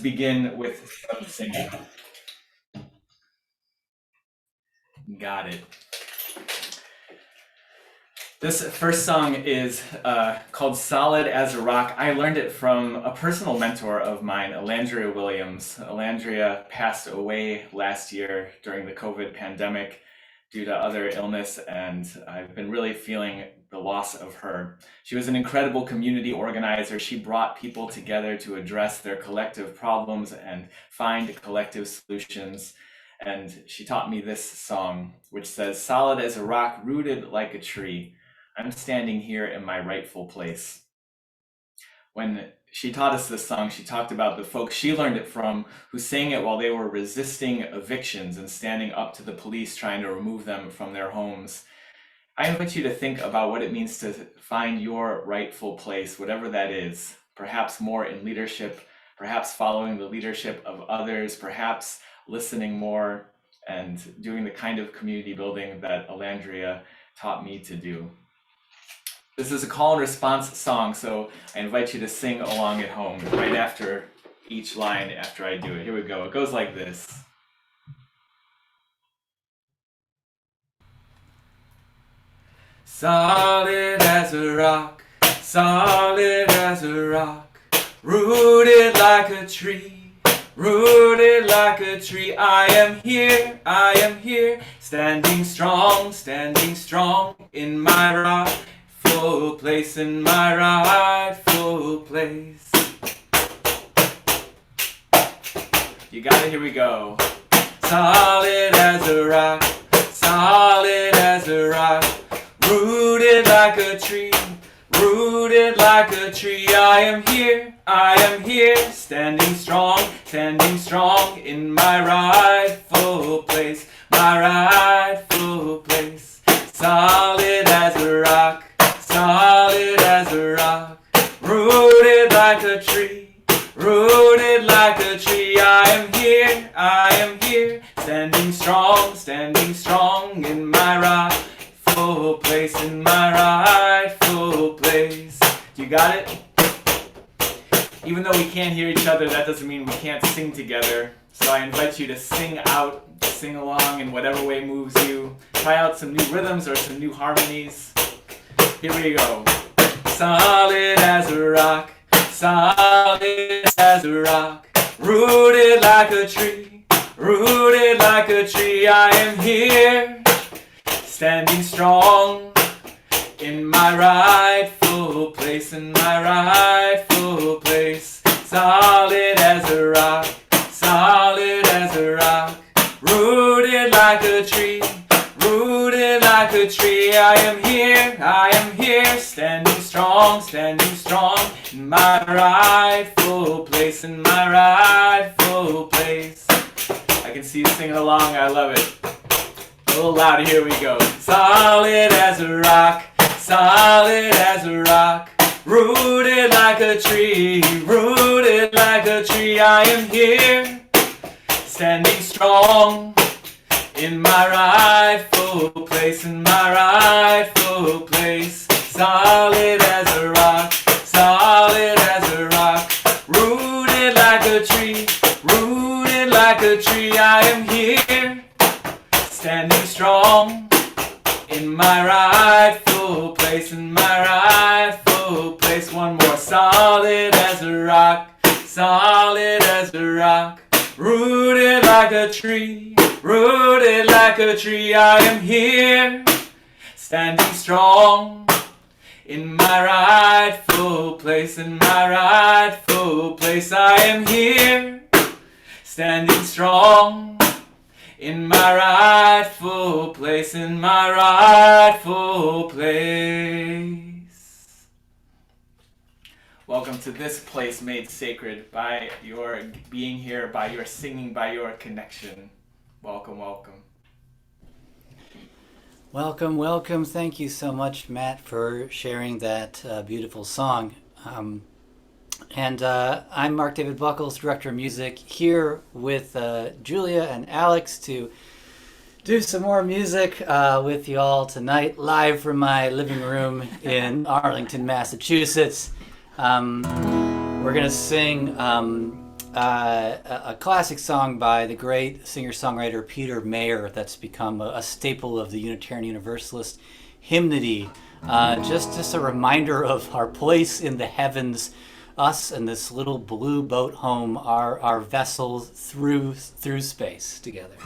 begin with some singing. Got it. This first song is called Solid as a Rock. I learned it from a personal mentor of mine, Alandria Williams. Alandria passed away last year during the COVID pandemic due to other illness, and I've been really feeling the loss of her. She was an incredible community organizer. She brought people together to address their collective problems and find collective solutions. And she taught me this song, which says, "Solid as a rock, rooted like a tree. I'm standing here in my rightful place." When she taught us this song, she talked about the folks she learned it from who sang it while they were resisting evictions and standing up to the police trying to remove them from their homes. I invite you to think about what it means to find your rightful place, whatever that is, perhaps more in leadership, perhaps following the leadership of others, perhaps listening more and doing the kind of community building that Alandria taught me to do. This is a call and response song, so I invite you to sing along at home right after each line after I do it. Here we go. It goes like this. Solid as a rock, solid as a rock, rooted like a tree, rooted like a tree. I am here, standing strong in my rightful place, in my rightful place. You got it, here we go. Solid as a rock, solid as a rock, rooted like a tree, rooted like a tree. I am here, standing strong in my rightful place, my rightful place. Solid as a rock, solid as a rock, rooted like a tree, rooted like a tree. I am here, standing strong in my rightful place, in my rightful place. You got it? Even though we can't hear each other, that doesn't mean we can't sing together. So I invite you to sing out, sing along in whatever way moves you. Try out some new rhythms or some new harmonies. Here we go. Solid as a rock, solid as a rock, rooted like a tree, rooted like a tree. I am here, standing strong in my rightful place, in my rightful place. Solid as a rock, solid as a rock, rooted like a tree, rooted like a tree. I am here, standing strong in my rightful place, in my rightful place. I can see you singing along, I love it. A little louder, here we go. Solid as a rock, solid as a rock, rooted like a tree, rooted like a tree. I am here, standing strong in my rightful place, in my rightful place. Solid as a rock, solid as a rock, rooted like a tree, rooted like a tree. I am here, standing strong in my rightful place, in my rightful place. One more. Solid as a rock, solid as a rock, rooted like a tree, rooted like a tree. I am here, standing strong in my rightful place, in my rightful place. I am here, standing strong in my rightful place, in my rightful place. Welcome to this place made sacred by your being here, by your singing, by your connection. Welcome, welcome. Welcome, welcome. Thank you so much, Matt, for sharing that beautiful song. I'm Mark David Buckles, Director of Music, here with Julia and Alex to do some more music with you all tonight, live from my living room in Arlington, Massachusetts. We're going to sing a classic song by the great singer-songwriter Peter Mayer that's become a staple of the Unitarian Universalist hymnody. Just a reminder of our place in the heavens, us and this little blue boat home, our vessel through space together.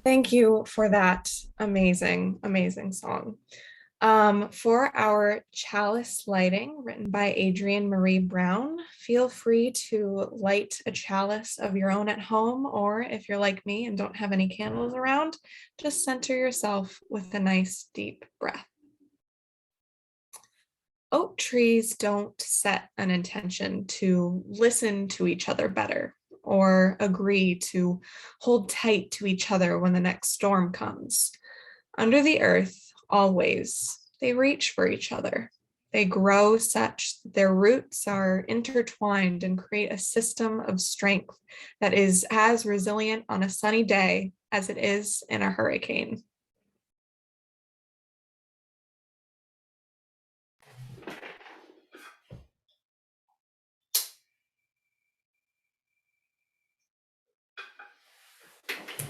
Thank you for that amazing, amazing song. For our Chalice Lighting, written by Adrienne Marie Brown, feel free to light a chalice of your own at home, or if you're like me and don't have any candles around, just center yourself with a nice deep breath. Oak trees don't set an intention to listen to each other better or agree to hold tight to each other when the next storm comes. Under the earth, always, they reach for each other. They grow such that their roots are intertwined and create a system of strength that is as resilient on a sunny day as it is in a hurricane.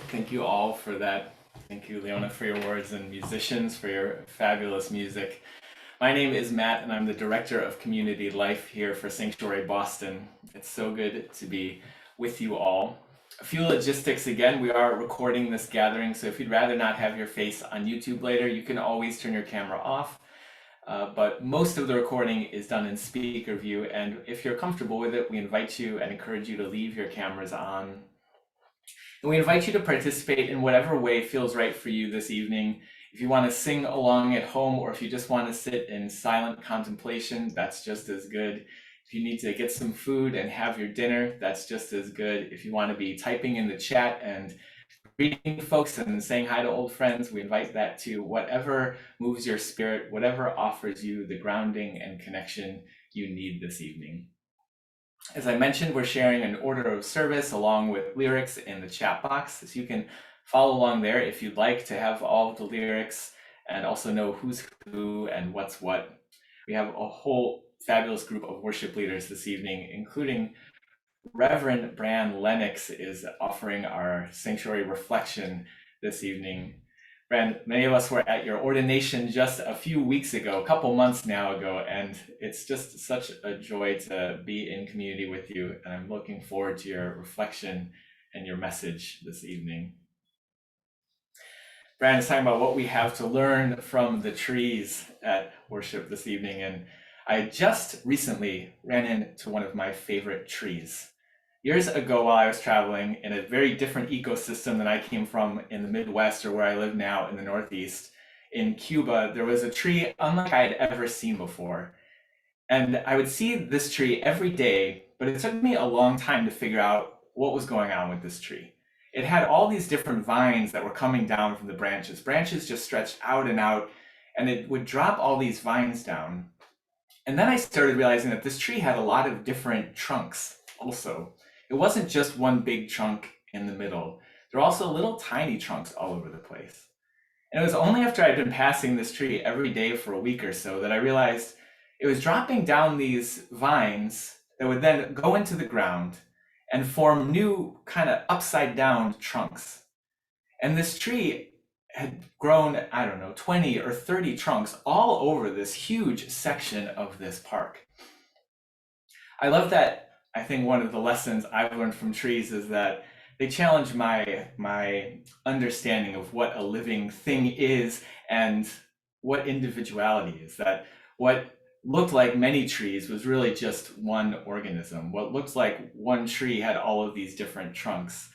Thank you all for that. Thank you, Leona, for your words, and musicians for your fabulous music. My name is Matt, and I'm the Director of Community Life here for Sanctuary Boston. It's so good to be with you all. A few logistics again, we are recording this gathering, so if you'd rather not have your face on YouTube later, you can always turn your camera off. but most of the recording is done in speaker view, and if you're comfortable with it, we invite you and encourage you to leave your cameras on. And we invite you to participate in whatever way feels right for you this evening. If you want to sing along at home, or if you just want to sit in silent contemplation, that's just as good. If you need to get some food and have your dinner, that's just as good. If you want to be typing in the chat and greeting folks and saying hi to old friends, we invite that too. Whatever moves your spirit, whatever offers you the grounding and connection you need this evening. As I mentioned, we're sharing an order of service along with lyrics in the chat box, so you can follow along there if you'd like to have all of the lyrics and also know who's who and what's what. We have a whole fabulous group of worship leaders this evening, including Reverend Bran Lennox is offering our sanctuary reflection this evening. Bran, many of us were at your ordination just a few weeks ago, a couple months now ago, and it's just such a joy to be in community with you. And I'm looking forward to your reflection and your message this evening. Bran is talking about what we have to learn from the trees at worship this evening. And I just recently ran into one of my favorite trees. Years ago, while I was traveling in a very different ecosystem than I came from in the Midwest or where I live now in the Northeast, in Cuba, there was a tree unlike I had ever seen before. And I would see this tree every day, but it took me a long time to figure out what was going on with this tree. It had all these different vines that were coming down from the branches. Branches just stretched out, and it would drop all these vines down. And then I started realizing that this tree had a lot of different trunks also. It wasn't just one big trunk in the middle. There were also little tiny trunks all over the place. And it was only after I'd been passing this tree every day for a week or so that I realized it was dropping down these vines that would then go into the ground and form new kind of upside down trunks. And this tree had grown, I don't know, 20 or 30 trunks all over this huge section of this park. I love that. I think one of the lessons I've learned from trees is that they challenge my understanding of what a living thing is and what individuality is. That what looked like many trees was really just one organism. What looked like one tree had all of these different trunks.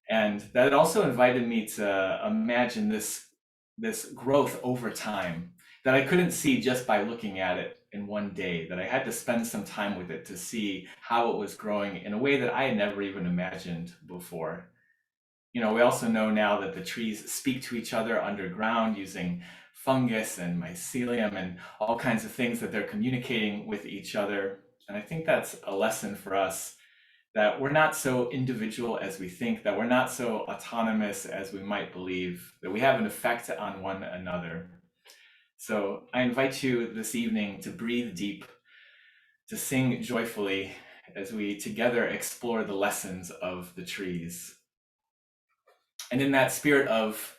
And that also invited me to imagine this growth over time that I couldn't see just by looking at it in one day, that I had to spend some time with it to see how it was growing in a way that I had never even imagined before. You know, we also know now that the trees speak to each other underground using fungus and mycelium and all kinds of things that they're communicating with each other. And I think that's a lesson for us, that we're not so individual as we think, that we're not so autonomous as we might believe, that we have an effect on one another. So I invite you this evening to breathe deep, to sing joyfully as we together explore the lessons of the trees. And in that spirit of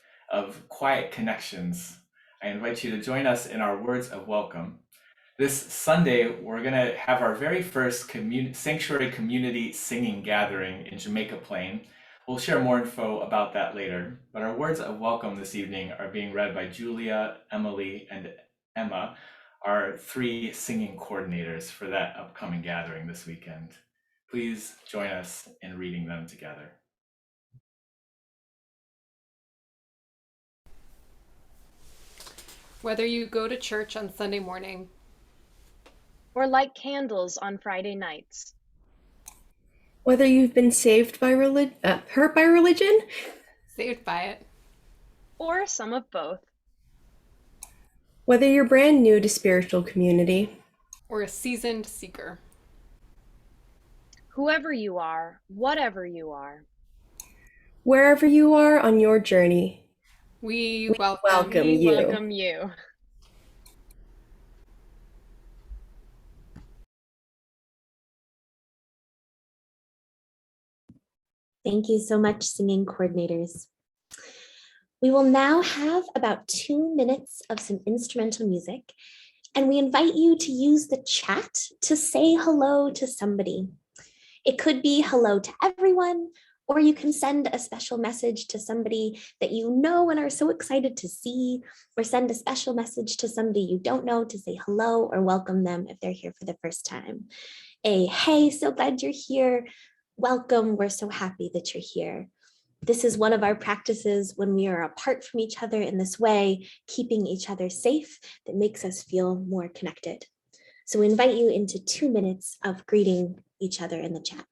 quiet connections, I invite you to join us in our words of welcome. This Sunday, we're going to have our very first sanctuary community singing gathering in Jamaica Plain. We'll share more info about that later, but our words of welcome this evening are being read by Julia, Emily, and Emma, our 3 singing coordinators for that upcoming gathering this weekend. Please join us in reading them together. Whether you go to church on Sunday morning or light candles on Friday nights, whether you've been saved by hurt by religion, saved by it, or some of both, whether you're brand new to spiritual community, or a seasoned seeker, whoever you are, whatever you are, wherever you are on your journey, we welcome we you. welcome you. Thank you so much, singing coordinators. We will now have about 2 minutes of some instrumental music, and we invite you to use the chat to say hello to somebody. It could be hello to everyone, Or you can send a special message to somebody that you know and are so excited to see, or send a special message to somebody you don't know to say hello or welcome them if they're here for the first time. Hey, so glad you're here. Welcome, we're so happy that you're here. This is one of our practices when we are apart from each other in this way, keeping each other safe, that makes us feel more connected. So we invite you into 2 minutes of greeting each other in the chat.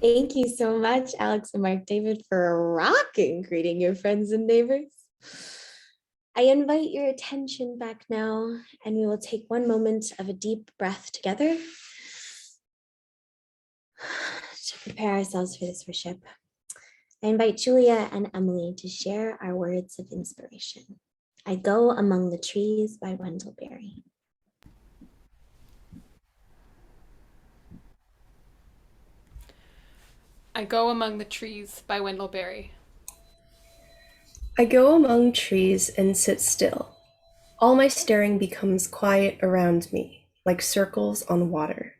Thank you so much, Alex and Mark David, for rocking greeting your friends and neighbors. I invite your attention back now, and we will take one moment of a deep breath together to prepare ourselves for this worship. I invite Julia and Emily to share our words of inspiration. I Go Among the Trees by Wendell Berry. I Go Among the Trees by Wendell Berry. I go among trees and sit still. All my staring becomes quiet around me, like circles on water.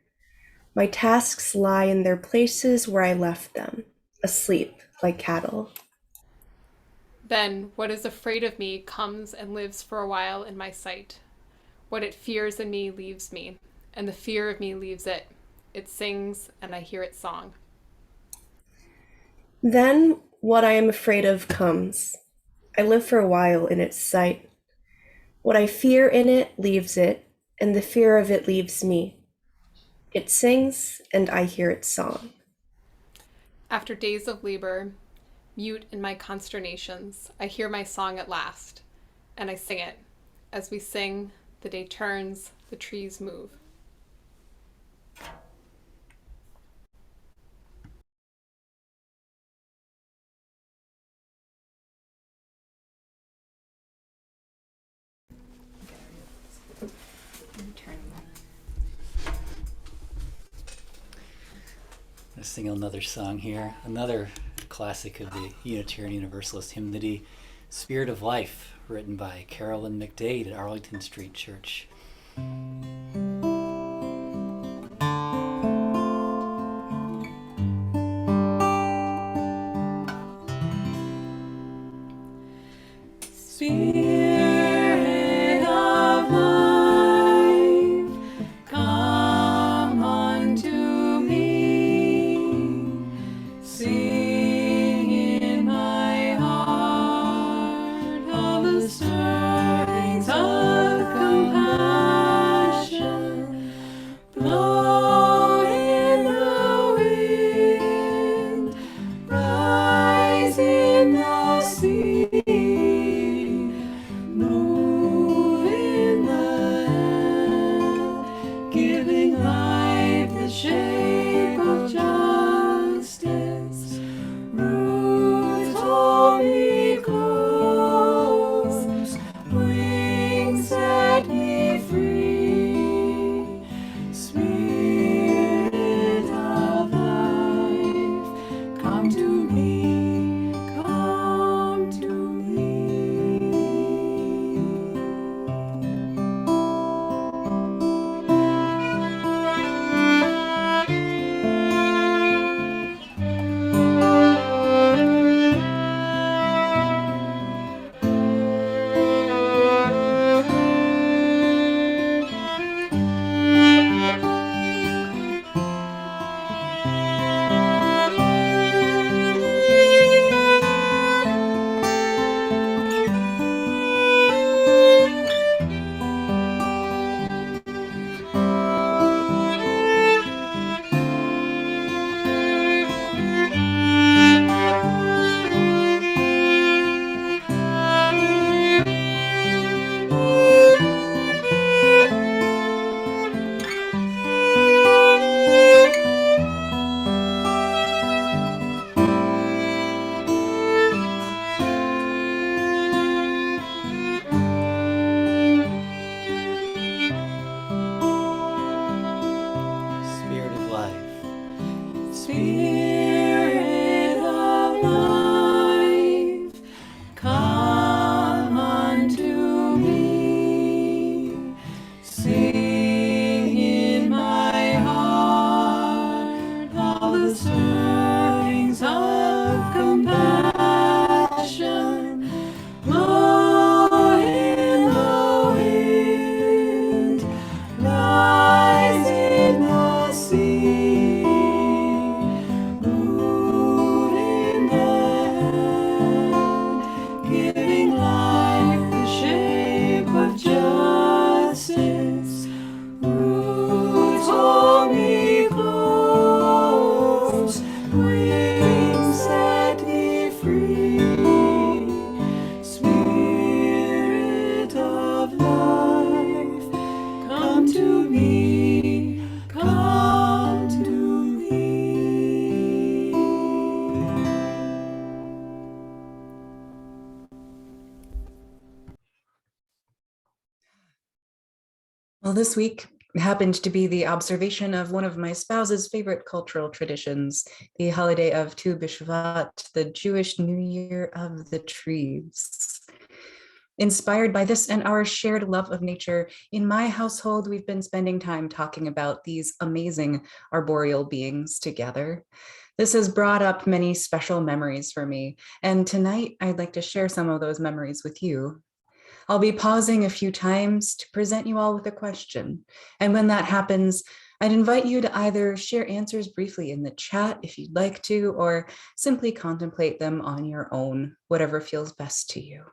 My tasks lie in their places where I left them, asleep like cattle. Then what is afraid of me comes and lives for a while in my sight. What it fears in me leaves me, and the fear of me leaves it. It sings, and I hear its song. Then what I am afraid of comes. I live for a while in its sight. What I fear in it leaves it, and the fear of it leaves me. It sings, and I hear its song. After days of labor, mute in my consternations, I hear my song at last, and I sing it. As we sing, the day turns, the trees move. Let's sing another song here. Another classic of the Unitarian Universalist hymnody, Spirit of Life, written by Carolyn McDade at Arlington Street Church. this week happened to be the observation of one of my spouse's favorite cultural traditions, the holiday of Tu B'Shvat, the Jewish New Year of the Trees. Inspired by this and our shared love of nature, in my household, we've been spending time talking about these amazing arboreal beings together. This has brought up many special memories for me, and tonight I'd like to share some of those memories with you. I'll be pausing a few times to present you all with a question, and when that happens, I'd invite you to either share answers briefly in the chat if you'd like to, or simply contemplate them on your own, whatever feels best to you.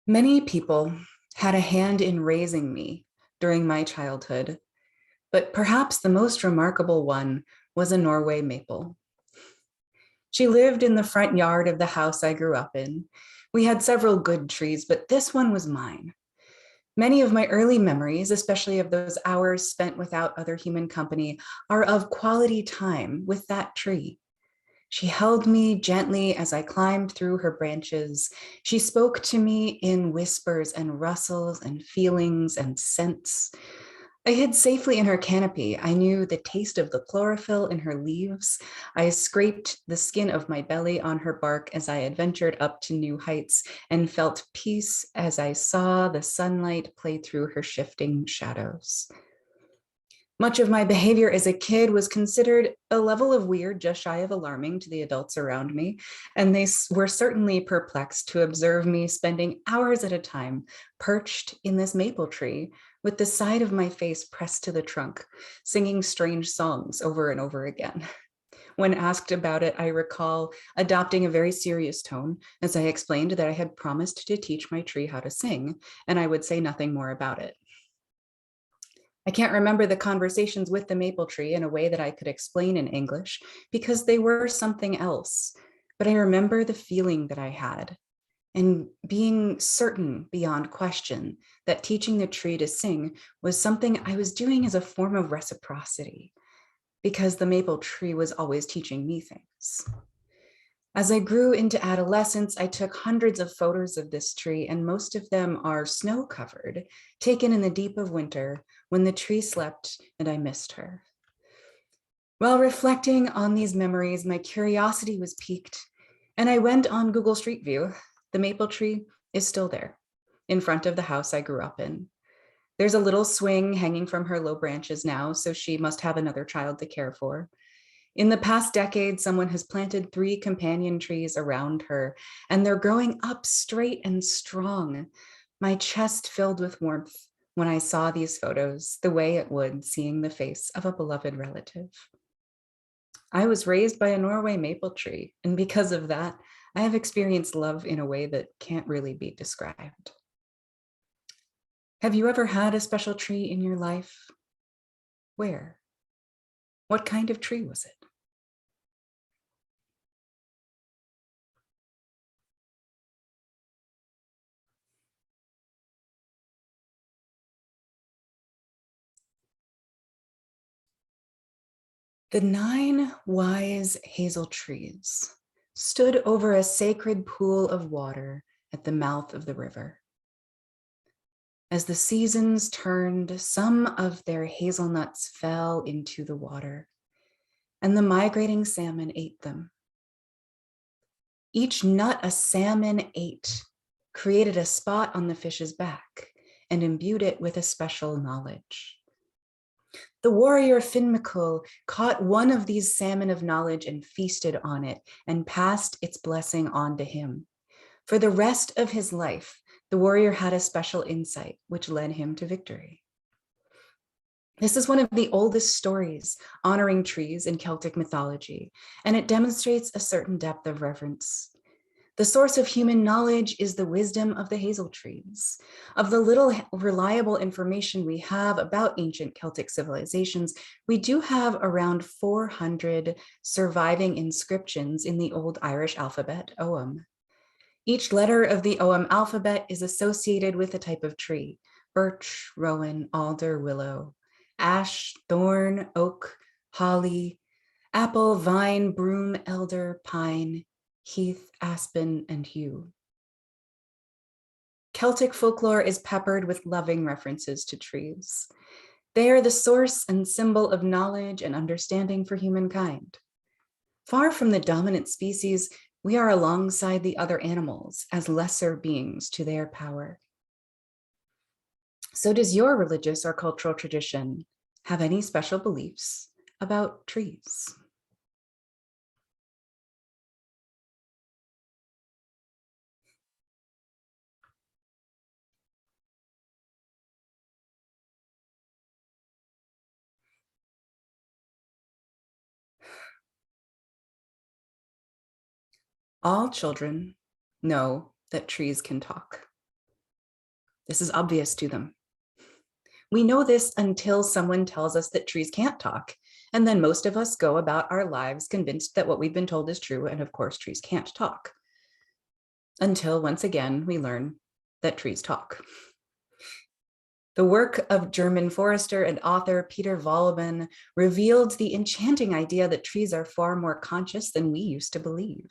Many people had a hand in raising me during my childhood, but perhaps the most remarkable one was a Norway maple. She lived in the front yard of the house I grew up in. We had several good trees, but this one was mine. Many of my early memories, especially of those hours spent without other human company, are of quality time with that tree. She held me gently as I climbed through her branches. She spoke to me in whispers and rustles and feelings and scents. I hid safely in her canopy. I knew the taste of the chlorophyll in her leaves. I scraped the skin of my belly on her bark as I adventured up to new heights and felt peace as I saw the sunlight play through her shifting shadows. Much of my behavior as a kid was considered a level of weird just shy of alarming to the adults around me, and they were certainly perplexed to observe me spending hours at a time perched in this maple tree with the side of my face pressed to the trunk, singing strange songs over and over again. When asked about it, I recall adopting a very serious tone as I explained that I had promised to teach my tree how to sing, and I would say nothing more about it. I can't remember the conversations with the maple tree in a way that I could explain in English because they were something else, but I remember the feeling that I had and being certain beyond question that teaching the tree to sing was something I was doing as a form of reciprocity because the maple tree was always teaching me things. As I grew into adolescence, I took hundreds of photos of this tree, and most of them are snow-covered, taken in the deep of winter when the tree slept and I missed her. While reflecting on these memories, my curiosity was piqued, and I went on Google Street View. The maple tree is still there, in front of the house I grew up in. There's a little swing hanging from her low branches now, so she must have another child to care for. In the past decade, someone has planted 3 companion trees around her, and they're growing up straight and strong. My chest filled with warmth when I saw these photos, the way it would seeing the face of a beloved relative. I was raised by a Norway maple tree, and because of that, I have experienced love in a way that can't really be described. Have you ever had a special tree in your life? Where? What kind of tree was it? The 9 wise hazel trees stood over a sacred pool of water at the mouth of the river. As the seasons turned, some of their hazelnuts fell into the water, and the migrating salmon ate them. Each nut a salmon ate created a spot on the fish's back and imbued it with a special knowledge. The warrior Finnmikul caught one of these salmon of knowledge and feasted on it and passed its blessing on to him. For the rest of his life, the warrior had a special insight which led him to victory. This is one of the oldest stories honoring trees in Celtic mythology, and it demonstrates a certain depth of reverence. The source of human knowledge is the wisdom of the hazel trees. Of the little reliable information we have about ancient Celtic civilizations, we do have around 400 surviving inscriptions in the Old Irish alphabet, Ogham. Each letter of the Ogham alphabet is associated with a type of tree: birch, rowan, alder, willow, ash, thorn, oak, holly, apple, vine, broom, elder, pine, heath, aspen, and yew. Celtic folklore is peppered with loving references to trees. They are the source and symbol of knowledge and understanding for humankind. Far from the dominant species, we are alongside the other animals as lesser beings to their power. So does your religious or cultural tradition have any special beliefs about trees? All children know that trees can talk. This is obvious to them. We know this until someone tells us that trees can't talk. And then most of us go about our lives convinced that what we've been told is true. And of course, trees can't talk. Until once again, we learn that trees talk. The work of German forester and author Peter Wolleben revealed the enchanting idea that trees are far more conscious than we used to believe.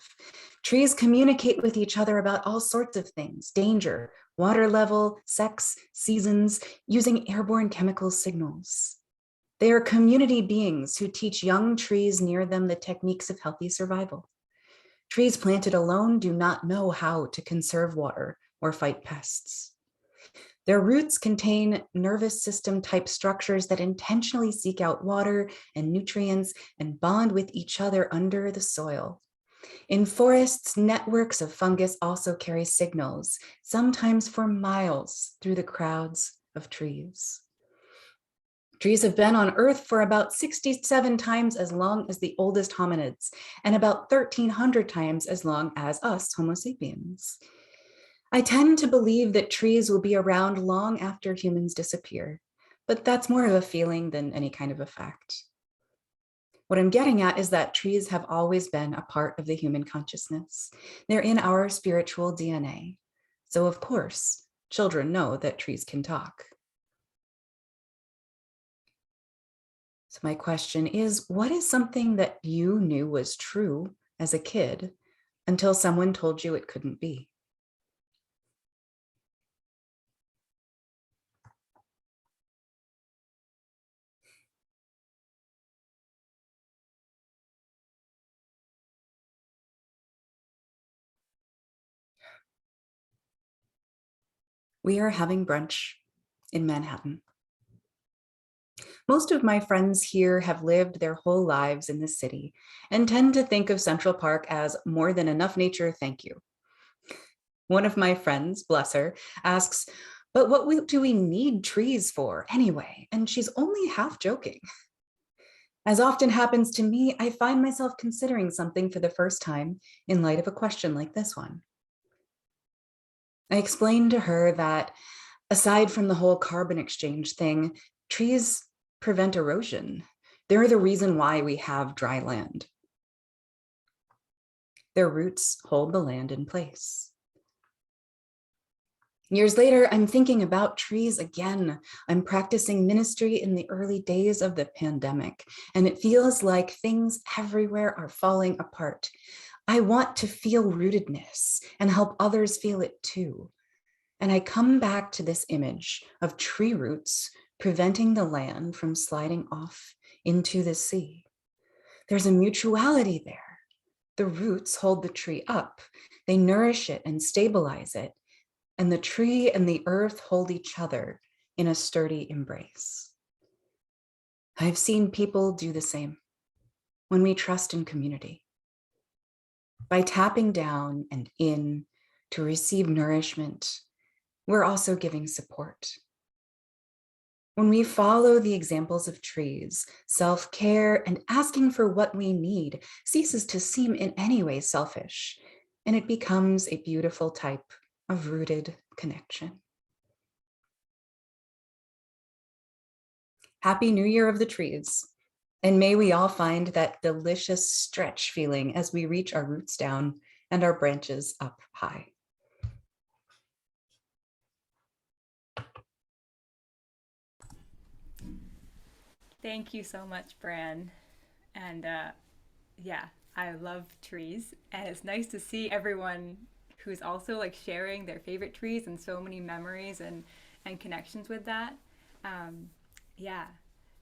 Trees communicate with each other about all sorts of things: danger, water level, sex, seasons, using airborne chemical signals. They are community beings who teach young trees near them the techniques of healthy survival. Trees planted alone do not know how to conserve water or fight pests. Their roots contain nervous system type structures that intentionally seek out water and nutrients and bond with each other under the soil. In forests, networks of fungus also carry signals, sometimes for miles through the crowds of trees. Trees have been on Earth for about 67 times as long as the oldest hominids, and about 1,300 times as long as us, Homo sapiens. I tend to believe that trees will be around long after humans disappear, but that's more of a feeling than any kind of a fact. What I'm getting at is that trees have always been a part of the human consciousness. They're in our spiritual DNA. So of course, children know that trees can talk. So my question is, what is something that you knew was true as a kid until someone told you it couldn't be? We are having brunch in Manhattan. Most of my friends here have lived their whole lives in the city and tend to think of Central Park as more than enough nature, thank you. One of my friends, bless her, asks, but what do we need trees for anyway? And she's only half joking. As often happens to me, I find myself considering something for the first time in light of a question like this one. I explained to her that aside from the whole carbon exchange thing, trees prevent erosion. They're the reason why we have dry land. Their roots hold the land in place. Years later, I'm thinking about trees again. I'm practicing ministry in the early days of the pandemic, and it feels like things everywhere are falling apart. I want to feel rootedness and help others feel it too. And I come back to this image of tree roots preventing the land from sliding off into the sea. There's a mutuality there. The roots hold the tree up. They nourish it and stabilize it. And the tree and the earth hold each other in a sturdy embrace. I've seen people do the same when we trust in community. By tapping down and in to receive nourishment, we're also giving support. When we follow the examples of trees, self-care and asking for what we need ceases to seem in any way selfish, and it becomes a beautiful type of rooted connection. Happy New Year of the trees, and may we all find that delicious stretch feeling as we reach our roots down and our branches up high. Thank you so much, Bran. And yeah, I love trees, and it's nice to see everyone who's also like sharing their favorite trees and so many memories and connections with that. Yeah.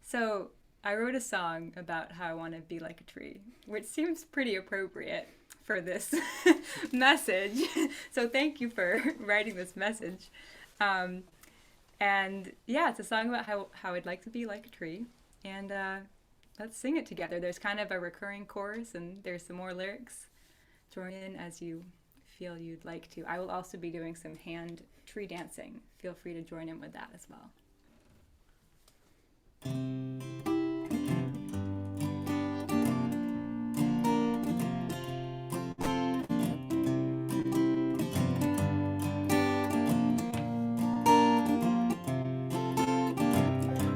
So I wrote a song about how I want to be like a tree, which seems pretty appropriate for this message. So thank you for writing this message. And yeah, it's a song about how I'd like to be like a tree. And let's sing it together. There's kind of a recurring chorus and there's some more lyrics. Join in as you feel you'd like to. I will also be doing some hand tree dancing. Feel free to join in with that as well.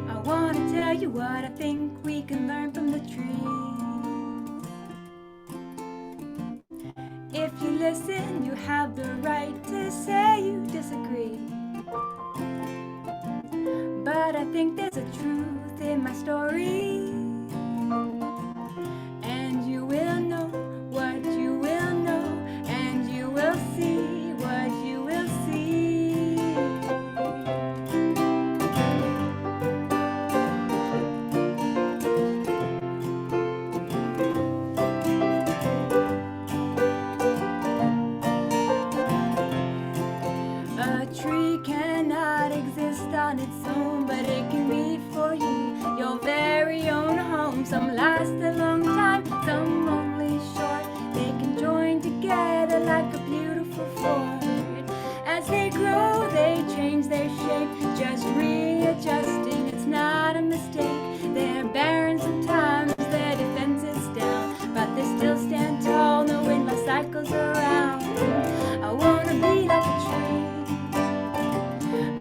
I want to tell you what I think we can learn from the trees. If you listen, you have the right to say you disagree. But I think there's a truth in my story. And you will know what you will know, and you will see what you will see. A tree cannot exist on its own, but it can be for you your very own home. Some last a long time, some only short. They can join together like a beautiful fort. As they grow, they change their shape, just readjusting. It's not a mistake. They're barren sometimes, their defense is down, but they still stand tall, knowing life cycles around. I wanna be like a tree.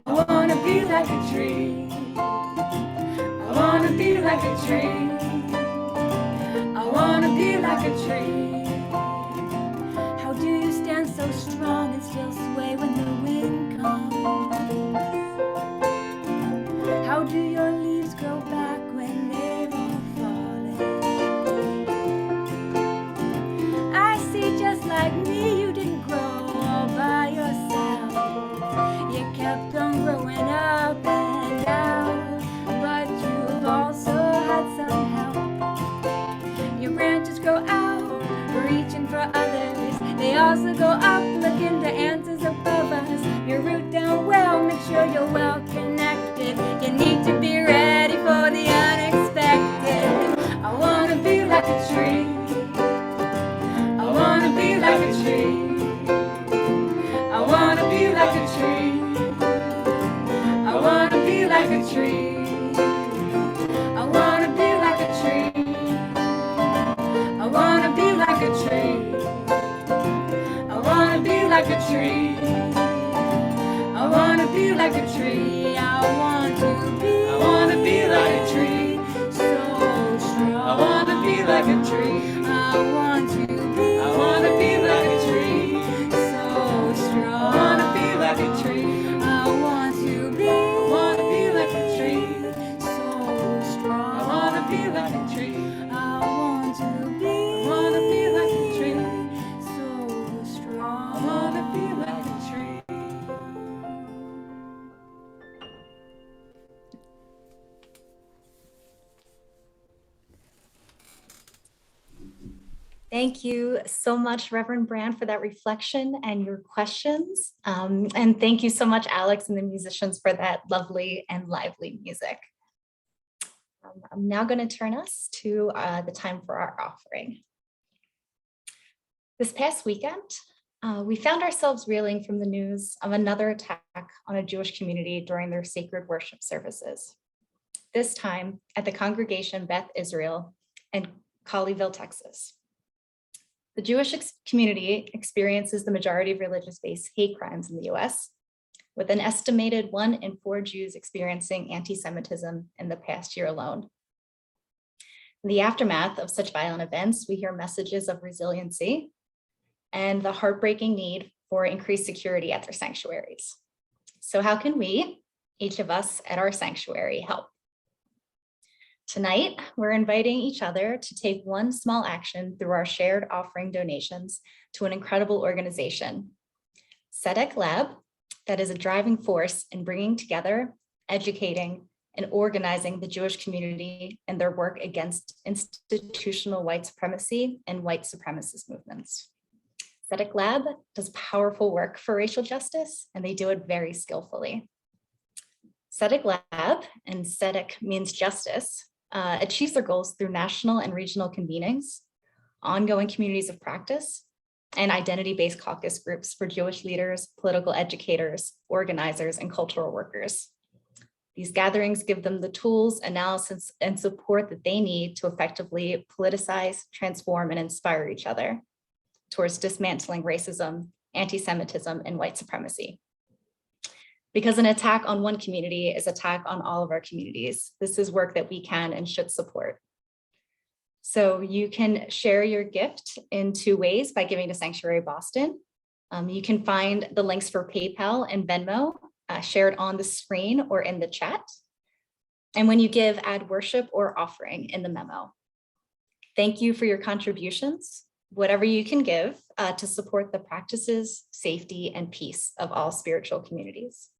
I wanna be like a tree. I wanna be like a tree. I wanna be like a tree. How do you stand so strong and still sway when the wind comes? How do your leaves grow back when they've all fallen? I see just like me, you didn't grow all by yourself. You kept on growing up and down, but you've also had some help. Your branches grow out, reaching for others. They also go up, looking to answers above us. Your root down well, make sure you're well connected. You need to be ready for the unexpected. I wanna be like a tree. I wanna be like a tree. I wanna be like a tree. I wanna be like a tree. I wanna be like a tree. I wanna be like a tree. I wanna be like a tree. I wanna be like a tree. I wanna be like a tree. So strong. I wanna be like a tree. I wanna be like a tree. So strong. I wanna be like a tree. I wanna be like a tree. So strong. I wanna be like a tree. I wanna be like a tree. So strong. I wanna be like a tree. Thank you so much, Reverend Brand, for that reflection and your questions. And thank you so much, Alex and the musicians, for that lovely and lively music. I'm now going to turn us to the time for our offering. This past weekend, we found ourselves reeling from the news of another attack on a Jewish community during their sacred worship services. This time at the congregation Beth Israel in Colleyville, Texas. The Jewish community experiences the majority of religious-based hate crimes in the US, with an estimated 1 in 4 Jews experiencing anti-Semitism in the past year alone. In the aftermath of such violent events, we hear messages of resiliency and the heartbreaking need for increased security at their sanctuaries. So how can we, each of us at our sanctuary, help? Tonight, we're inviting each other to take one small action through our shared offering donations to an incredible organization, SEDEC Lab, that is a driving force in bringing together, educating, and organizing the Jewish community in their work against institutional white supremacy and white supremacist movements. SEDEC Lab does powerful work for racial justice, and they do it very skillfully. SEDEC Lab, and SEDEC means justice, achieves their goals through national and regional convenings, ongoing communities of practice, and identity-based caucus groups for Jewish leaders, political educators, organizers, and cultural workers. These gatherings give them the tools, analysis, and support that they need to effectively politicize, transform, and inspire each other towards dismantling racism, anti-Semitism, and white supremacy. Because an attack on one community is an attack on all of our communities. This is work that we can and should support. So you can share your gift in 2 ways by giving to Sanctuary Boston. You can find the links for PayPal and Venmo shared on the screen or in the chat. And when you give, add worship or offering in the memo. Thank you for your contributions, whatever you can give to support the practices, safety, and peace of all spiritual communities.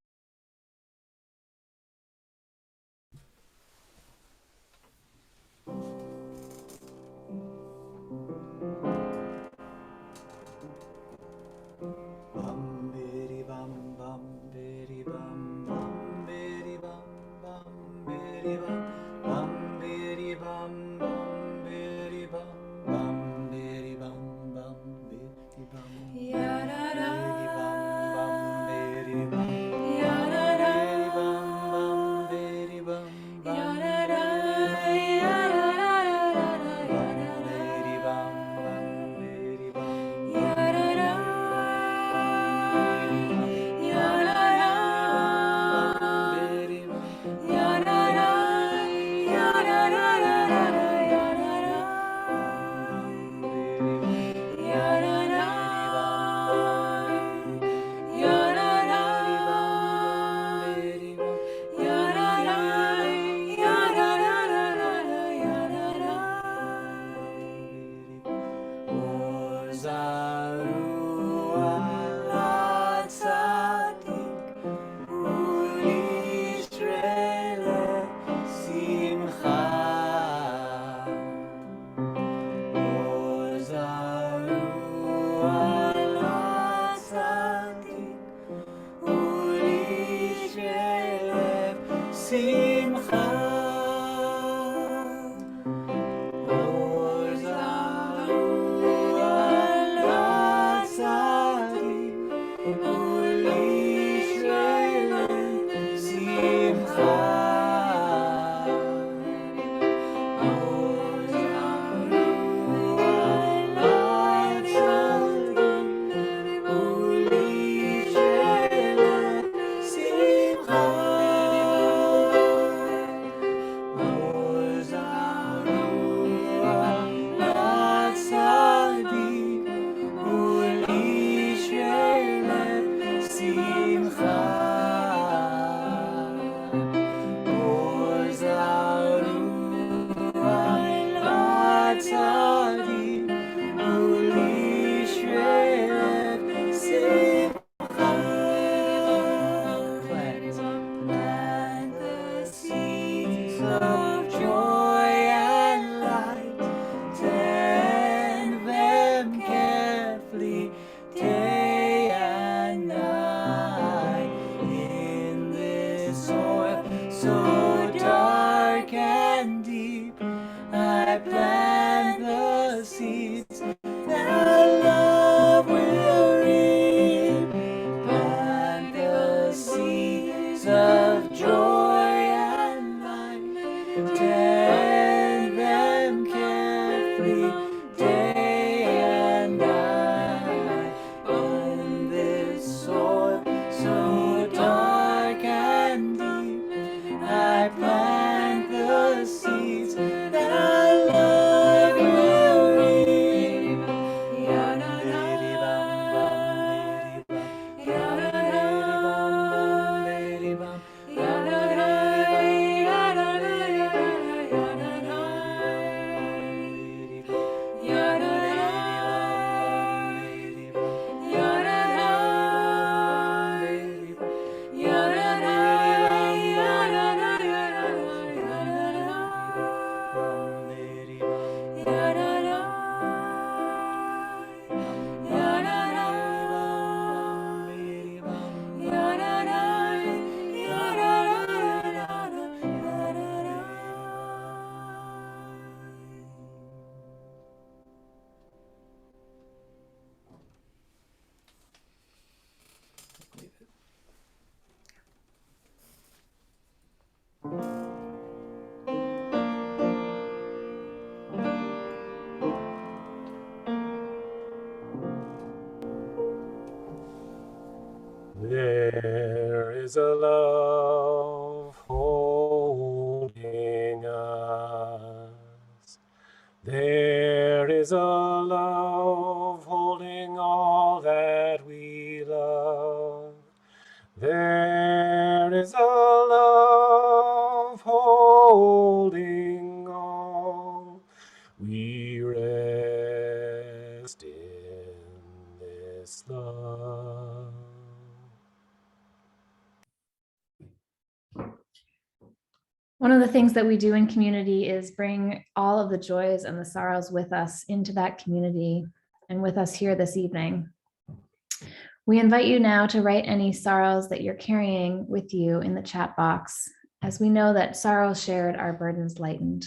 is a love holding us. There is a love holding all that we love. There is a love holding all. We rest in this love. One of the things that we do in community is bring all of the joys and the sorrows with us into that community and with us here this evening. We invite you now to write any sorrows that you're carrying with you in the chat box, as we know that sorrows shared are burdens lightened.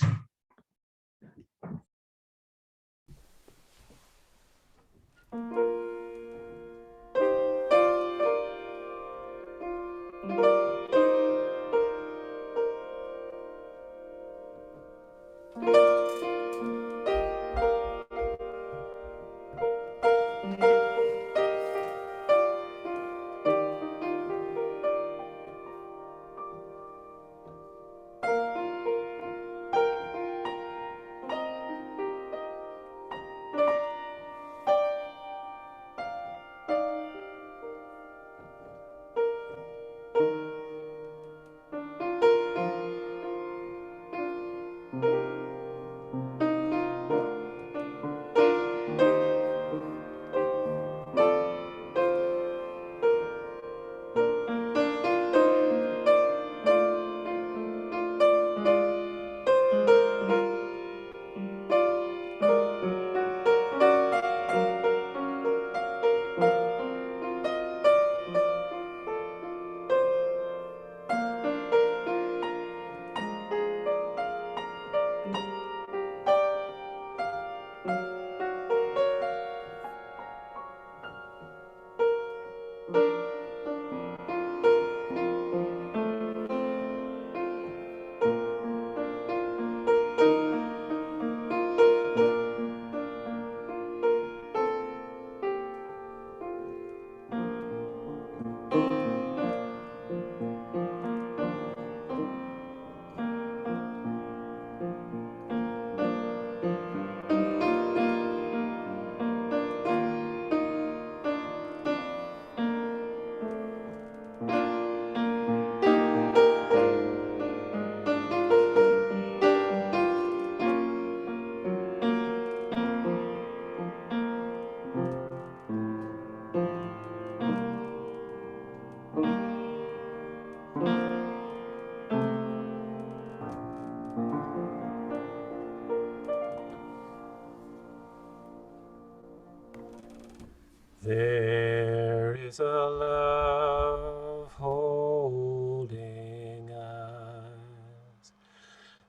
There is a love holding us.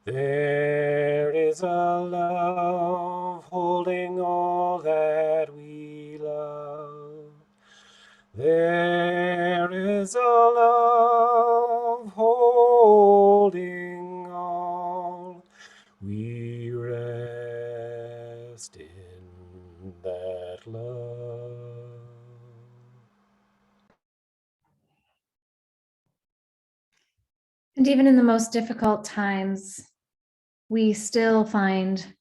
There is a love holding all that we love. There is a love holding all. We rest in that love. And even in the most difficult times, we still find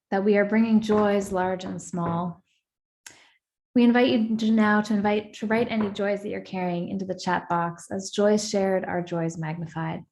that we are bringing joys large and small. We invite you to write any joys that you're carrying into the chat box, as joys shared are joys magnified.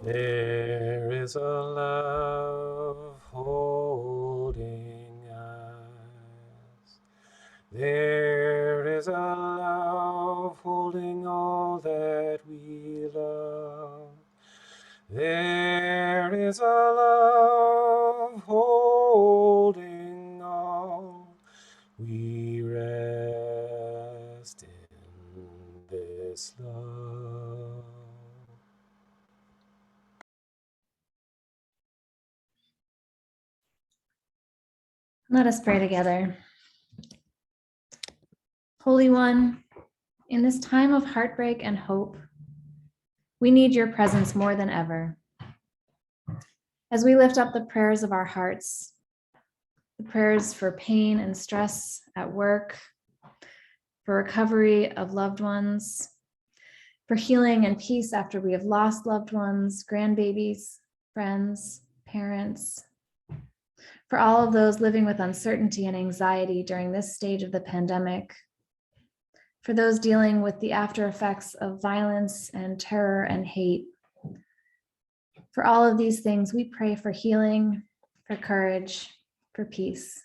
There is a love holding us. There is a love holding all that we love. There is a love holding all. We rest in this love. Let us pray together. Holy One, in this time of heartbreak and hope, we need your presence more than ever. As we lift up the prayers of our hearts, the prayers for pain and stress at work, for recovery of loved ones, for healing and peace after we have lost loved ones, grandbabies, friends, parents, for all of those living with uncertainty and anxiety during this stage of the pandemic, for those dealing with the after effects of violence and terror and hate. For all of these things, we pray for healing, for courage, for peace.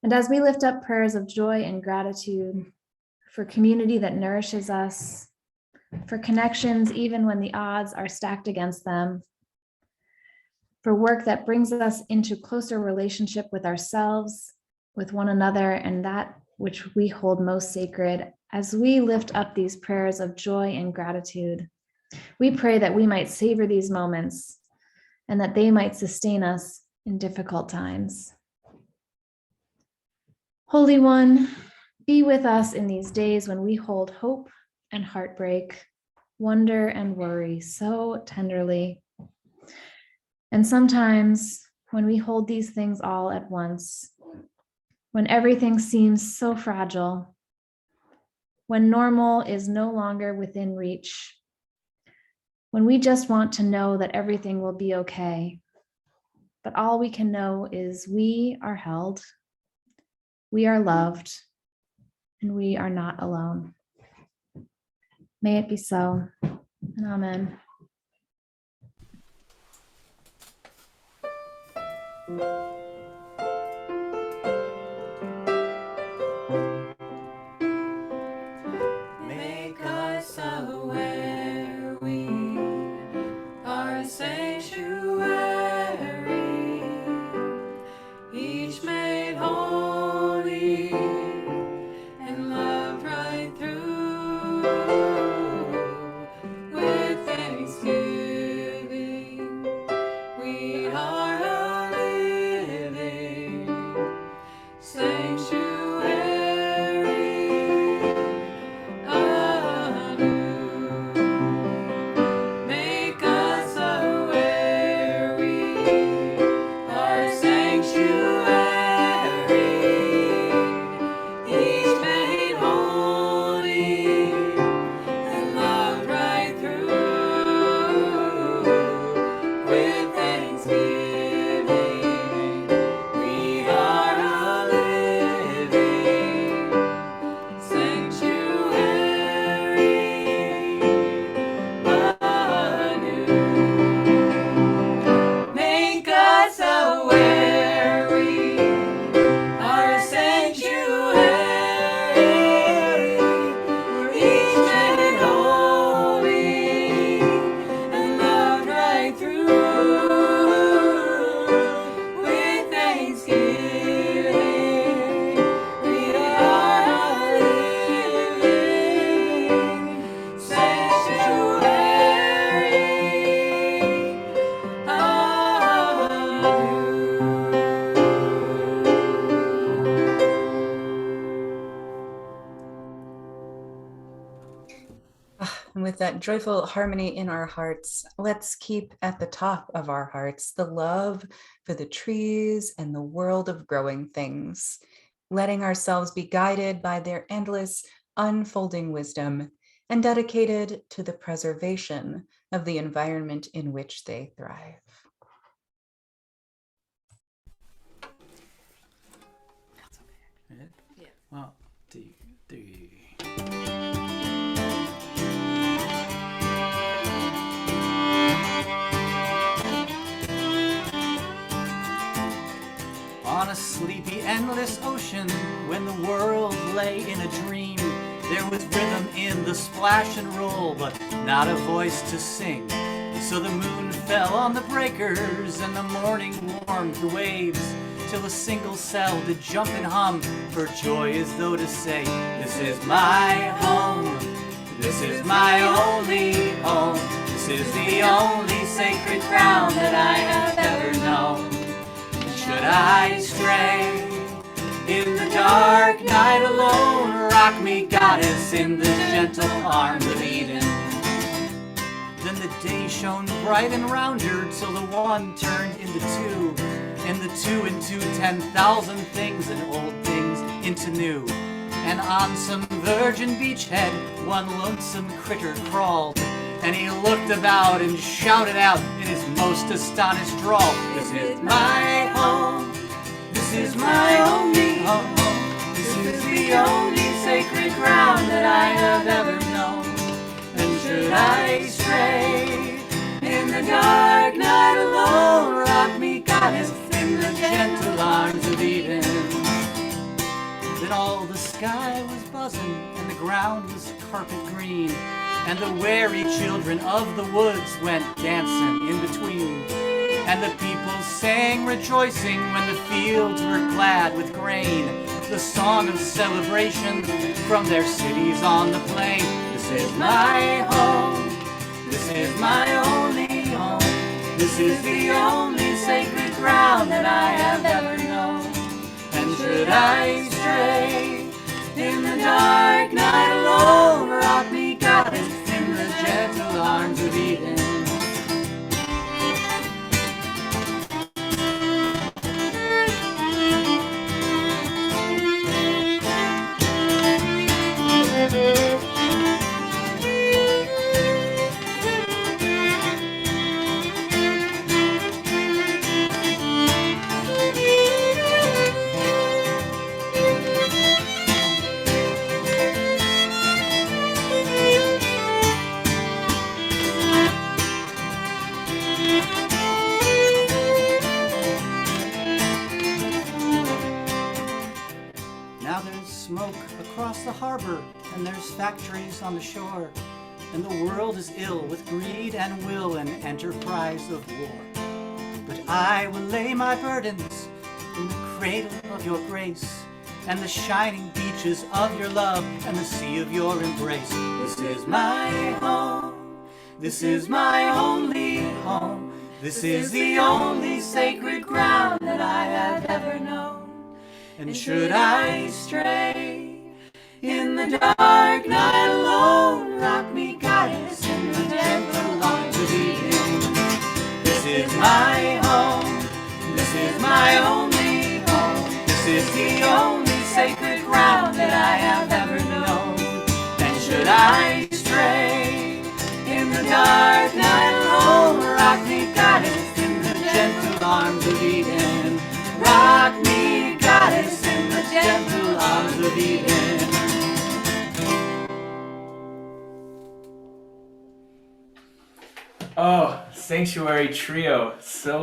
And as we lift up prayers of joy and gratitude, for community that nourishes us, for connections even when the odds are stacked against them, for work that brings us into closer relationship with ourselves, with one another, and that which we hold most sacred, as we lift up these prayers of joy and gratitude, we pray that we might savor these moments and that they might sustain us in difficult times. Holy One, be with us in these days when we hold hope and heartbreak, wonder and worry so tenderly. And sometimes when we hold these things all at once, when everything seems so fragile, when normal is no longer within reach, when we just want to know that everything will be okay, but all we can know is we are held, we are loved, and we are not alone. May it be so, and amen. Make us aware we are a sanctuary, each made holy and loved right through. With thanksgiving, we are a living sanctuary anew. Make us aware we are a sanctuary, each made holy and loved right through. With thanksgiving, we are a living sanctuary anew. Make us aware we are a sanctuary, we're each made holy and loved right through. With thanksgiving, we are a living sanctuary And with that joyful harmony in our hearts, let's keep at the top of our hearts the love for the trees and the world of growing things, letting ourselves be guided by their endless unfolding wisdom and dedicated to the preservation of the environment in which they thrive. Yeah. 1, 2, 3. When the world lay in a dream, there was rhythm in the splash and roll, but not a voice to sing. So the moon fell on the breakers, and the morning warmed the waves, till a single cell did jump and hum for joy, as though to say, this is my home, this is my only home, this is the only sacred ground that I have ever known. Should I stray in the dark night alone, rock me, goddess, in the gentle arms of Eden. Then the day shone bright and round her, till the one turned into two, and the two into 10,000 things, and old things into new. And on some virgin beachhead, one lonesome critter crawled, and he looked about and shouted out in his most astonished drawl, this is my home, this is my only home, this is the only sacred ground that I have ever known. And should I stray in the dark night alone, rock me, goddess, in the gentle arms of Eden. Then all the sky was buzzing, and the ground was carpet green, and the wary children of the woods went dancing in between. And the people sang rejoicing when the fields were glad with grain, the song of celebration from their cities on the plain. This is my home, this is my only home, this is the only sacred ground that I have ever known. And should I stray in the dark night alone, rock me, goddess, in the gentle arms of Eden. Now there's smoke across the harbor, and there's factories on the shore, and the world is ill with greed and will and enterprise of war. But I will lay my burdens in the cradle of your grace, and the shining beaches of your love, and the sea of your embrace. This is my home, this is my only home, this is the only sacred ground that I have ever known. And should I stray in the dark night alone, rock me, goddess, in the gentle arms of Eden. This is my home, this is my only home, this is the only sacred ground that I have ever known. And should I stray in the dark night alone, rock me, goddess, in the gentle arms of Eden. Rock me, goddess, in the gentle arms of Eden. Oh, Sanctuary Trio, so